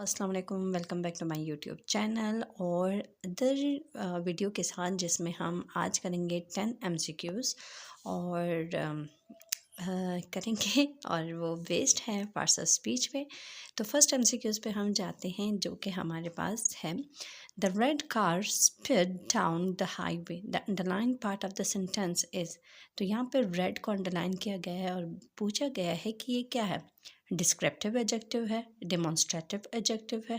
अस्सलाम वालेकुम, welcome back to my YouTube channel और अदर वीडियो के साथ जिसमें हम आज करेंगे 10 एमसीक्यूज़ और करेंगे और वो बेस्ड है पार्ट्स ऑफ स्पीच पे। तो फर्स्ट एमसीक्यूज़ पे हम जाते हैं जो कि हमारे पास है। The red car speed down the highway, the underline part of the sentence is. तो यहाँ पे रेड को अंडरलाइन किया गया है और पूछा गया है कि ये क्या है। डिस्क्रिप्टिव एडजेक्टिव है, डेमोन्स्ट्रेटिव एडजेक्टिव है,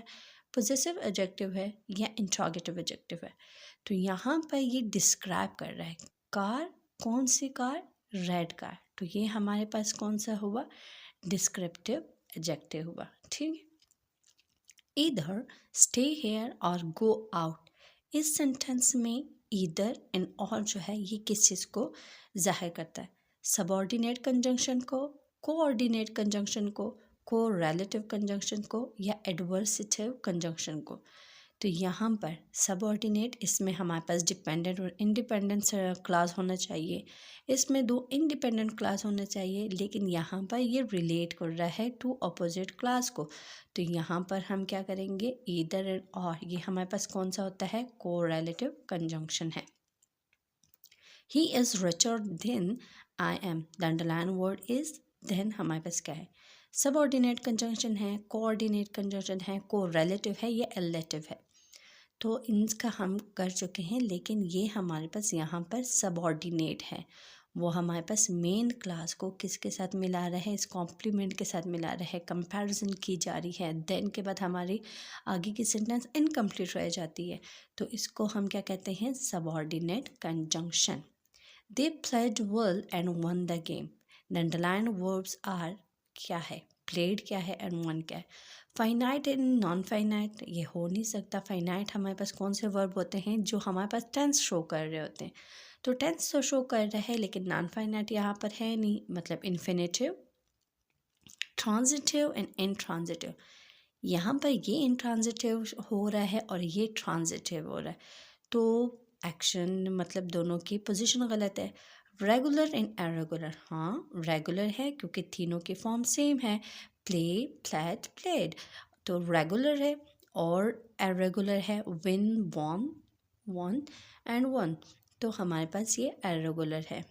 पोजेसिव एडजेक्टिव है या इंट्रोगेटिव एडजेक्टिव है। तो यहाँ पर ये डिस्क्राइब कर रहा है कार, कौन सी कार, रेड कार। तो ये हमारे पास कौन सा हुआ, डिस्क्रिप्टिव एडजेक्टिव हुआ। ठीक है, ईदर स्टे हेयर और गो आउट। इस सेंटेंस में ईदर एंड और जो है ये किस चीज़ को जाहिर करता है, सबऑर्डिनेट कंजंक्शन को, कोऑर्डिनेट कंजंक्शन को, को रिलेटिव कंजंक्शन को या एडवर्सिटिव कंजंक्शन को। तो यहाँ पर सबऑर्डिनेट, इसमें हमारे पास डिपेंडेंट और इंडिपेंडेंट क्लास होना चाहिए, इसमें दो इंडिपेंडेंट क्लास होना चाहिए, लेकिन यहाँ पर ये रिलेट कर रहा है टू अपोजिट क्लास को। तो यहाँ पर हम क्या करेंगे, ईदर एंड और, ये हमारे पास कौन सा होता है, को रिलेटिव कंजंक्शन है। He is richer than I am, the underline word is, then हमारे पास क्या है, सबऑर्डिनेट कंजंक्शन है, कोऑर्डिनेट कंजंक्शन है, को रिलेटिव है या एलेटिव है। तो इनका हम कर चुके हैं, लेकिन ये हमारे पास यहाँ पर सबऑर्डिनेट है। वो हमारे पास मेन क्लास को किसके साथ मिला रहा है, इस कॉम्प्लीमेंट के साथ मिला रहा है, कंपैरिजन की जा रही है। देन के बाद हमारी आगे की सेंटेंस इनकम्प्लीट रह जाती है। तो इसको हम क्या कहते हैं, subordinate conjunction. They played well and won the game. The underline verbs are, क्या है, प्लेड क्या है एंड वन क्या है। फाइनाइट एंड नॉन फाइनाइट ये हो नहीं सकता। फाइनाइट हमारे पास कौन से वर्ब होते हैं, जो हमारे पास टेंस शो कर रहे होते हैं। तो टेंस तो शो कर रहा है, लेकिन नॉन फाइनाइट यहाँ पर है नहीं, मतलब इन्फिनेटिव, ट्रांजिटिव एंड इनट्रांजिटिव। यहाँ पर ये इनट्रांजिटिव हो रहा है और ये ट्रांजिटिव हो रहा है। तो एक्शन मतलब दोनों की पोजीशन गलत है। रेगुलर एंड इरेगुलर, हाँ रेगुलर है क्योंकि तीनों की फॉर्म सेम है, प्ले, प्लेड, प्लेड। तो रेगुलर है, और इरेगुलर है win, won, won and won. तो हमारे पास ये इरेगुलर है।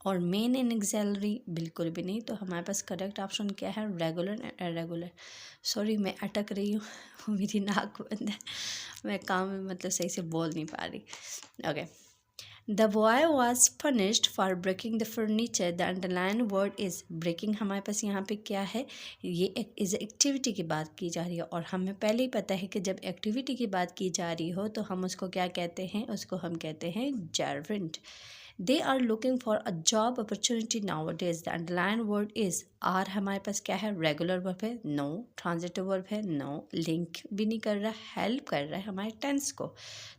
और मेन एंड एक्सेलरी बिल्कुल भी नहीं। तो हमारे पास करेक्ट ऑप्शन क्या है, रेगुलर एंड इरेगुलर। सॉरी मैं अटक रही हूँ मेरी नाक बंद है, मैं काम में मतलब सही से बोल नहीं पा रही। Okay, the boy was punished for breaking the furniture. The underline word is, breaking हमारे पास यहाँ पे क्या है, ये इस एक्टिविटी की बात की जा रही है, और हमें पहले ही पता है कि जब एक्टिविटी की बात की जा रही हो तो हम उसको क्या कहते हैं, उसको हम कहते हैं gerund. They are looking for a job opportunity nowadays. The underline word is, are हमारे पास क्या है, रेगुलर वर्ब है, नो, ट्रांजिटिव वर्ब है, नो, लिंक भी नहीं कर रहा, हेल्प कर रहा है हमारे टेंस को।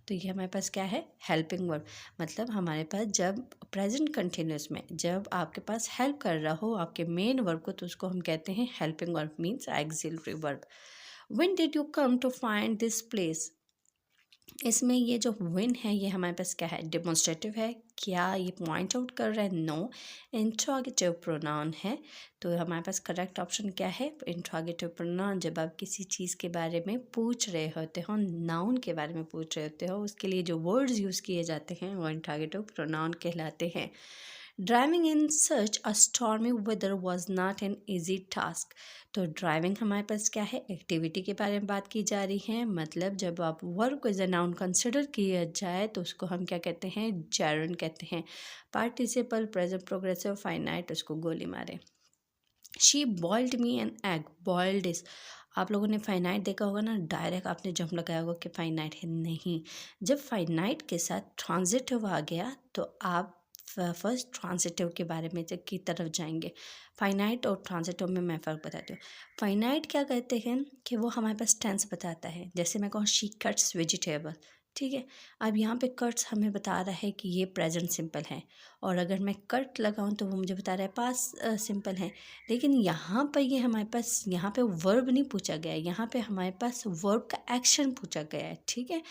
तो ये हमारे पास क्या है, हेल्पिंग वर्ब। मतलब हमारे पास जब प्रेजेंट कंटिन्यूस में जब आपके पास हेल्प कर रहा हो आपके मेन वर्ब को, तो उसको हम कहते हैं helping verb, means auxiliary verb. When did you come to find this place. इसमें ये जो विन है ये हमारे पास क्या है, डेमोन्स्ट्रेटिव है, क्या ये पॉइंट आउट कर रहा है, नो, इंट्रोगेटिव प्रोनाउन है। तो हमारे पास करेक्ट ऑप्शन क्या है, इंट्रोगेटिव प्रोनाउन। जब आप किसी चीज़ के बारे में पूछ रहे होते हो, नाउन के बारे में पूछ रहे होते हो, उसके लिए जो वर्ड्स यूज़ किए जाते हैं वो इंट्रोगेटिव प्रोनाउन कहलाते हैं। Driving in such a stormy weather was not an easy task. तो ड्राइविंग हमारे पास क्या है, एक्टिविटी के बारे में बात की जा रही है। मतलब जब आप वर्ब को एज ए नाउन कंसिडर किया जाए तो उसको हम क्या कहते हैं, जेरेंट कहते हैं। पार्टिसिपल, प्रेजेंट प्रोग्रेसिव, फाइनाइट, उसको गोली मारे। She boiled me an egg. Boiled is, आप लोगों ने फाइनाइट देखा होगा ना, डायरेक्ट आपने जंप लगाया होगा कि फाइनाइट है, नहीं। जब फाइनाइट के साथ ट्रांजिटिव आ गया तो आप फर्स्ट ट्रांजिटिव के बारे में की तरफ जाएंगे। फाइनाइट और ट्रांजिटिव में मैं फ़र्क बताती हूँ। फाइनाइट क्या कहते हैं कि वो हमारे पास टेंस बताता है। जैसे मैं कहूँ शी कट्स वेजिटेबल, ठीक है। अब यहाँ पे कट्स हमें बता रहा है कि ये प्रेजेंट सिंपल है, और अगर मैं कट लगाऊं तो वो मुझे बता रहा है पास्ट सिंपल है। लेकिन यहाँ पर ये हमारे पास यहाँ पे वर्ब नहीं पूछा गया है, यहाँ पे हमारे पास वर्ब का एक्शन पूछा गया है, ठीक है।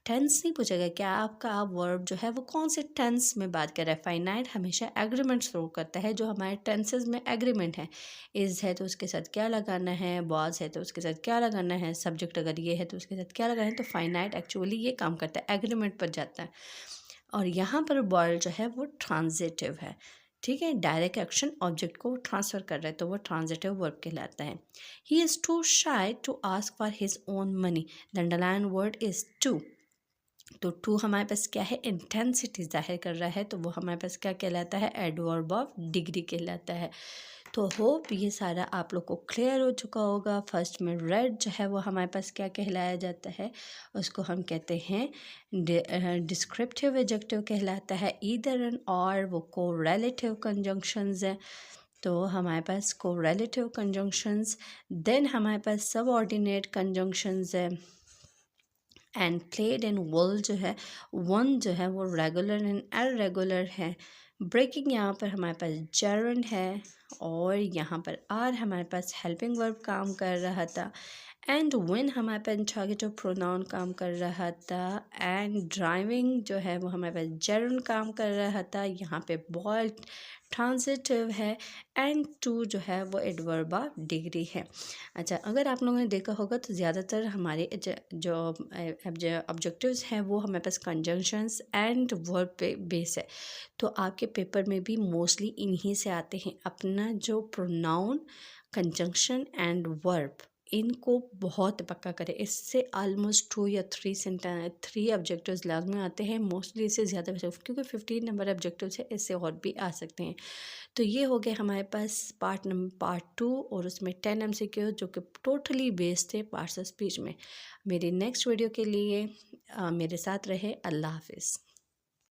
टेंस नहीं पूछा गया, क्या आपका वर्ब जो है वो कौन से टेंस में बात कर रहा है। फाइनाइट हमेशा एग्रीमेंट थ्रो करता है, जो हमारे टेंसेज में एग्रीमेंट है। इज़ है तो उसके साथ क्या लगाना है, वॉज है तो उसके साथ क्या लगाना है, सब्जेक्ट अगर ये है तो उसके साथ क्या लगाना है। तो फाइनाइट एक्चुअली ये काम करता है, एग्रीमेंट पर जाता है। और यहाँ पर वर्ड जो है वो ट्रांजिटिव है, ठीक है। डायरेक्ट एक्शन ऑब्जेक्ट को ट्रांसफ़र कर रहा है तो वो ट्रांजिटिव वर्ब कहलाता है। He is too shy to ask for his own money. The underline word is too. तो टू हमारे पास क्या है, इंटेंसिटी जाहिर कर रहा है, तो वो हमारे पास क्या कहलाता है, एडवर्ब ऑफ डिग्री कहलाता है। तो होप ये सारा आप लोग को क्लियर हो चुका होगा। फर्स्ट में रेड जो है वो हमारे पास क्या कहलाया जाता है, उसको हम कहते हैं डिस्क्रिप्टिव एडजेक्टिव कहलाता है। ईदर एंड और वो कोरिलेटिव कंजंक्शंस हैं, तो हमारे पास कोरिलेटिव कंजंक्शंस। देन हमारे पास सबऑर्डिनेट कंजंक्शंस है। एंड प्लेड एंड विल जो है, वन जो है वो रेगुलर एंड इररेगुलर है। ब्रेकिंग यहाँ पर हमारे पास जर्न है, और यहाँ पर आर हमारे पास हेल्पिंग वर्ब काम कर रहा था। एंड व्हेन हमारे पास इंट्रोगेटिव प्रोनाउन काम कर रहा था। एंड ड्राइविंग जो है वो हमारे पास जर्न काम कर रहा था। यहाँ पे बॉय ट्रांजिटिव है। एंड टू जो है वो एडवर्ब ऑफ डिग्री है। अच्छा, अगर आप लोगों ने देखा होगा तो ज़्यादातर हमारे जो ऑब्जेक्टिव्स हैं वो हमारे पास कंजंक्शंस एंड वर्ब पे बेस है। तो आपके पेपर में भी मोस्टली इन्हीं से आते हैं। अपना जो प्रोनाउन, कंजंक्शन एंड वर्ब, इनको बहुत पक्का करें। इससे ऑलमोस्ट 2 या 3 ऑब्जेक्टिव्स लाजमी आते हैं। मोस्टली इससे ज़्यादा क्योंकि 15 नंबर ऑब्जेक्टिव्स है, इससे और भी आ सकते हैं। तो ये हो गए हमारे पास पार्ट 2, और उसमें 10 MCQ जो कि टोटली बेस्ड थे पार्ट्स ऑफ स्पीच में। मेरी नेक्स्ट वीडियो के लिए मेरे साथ रहे। अल्लाह हाफिज़।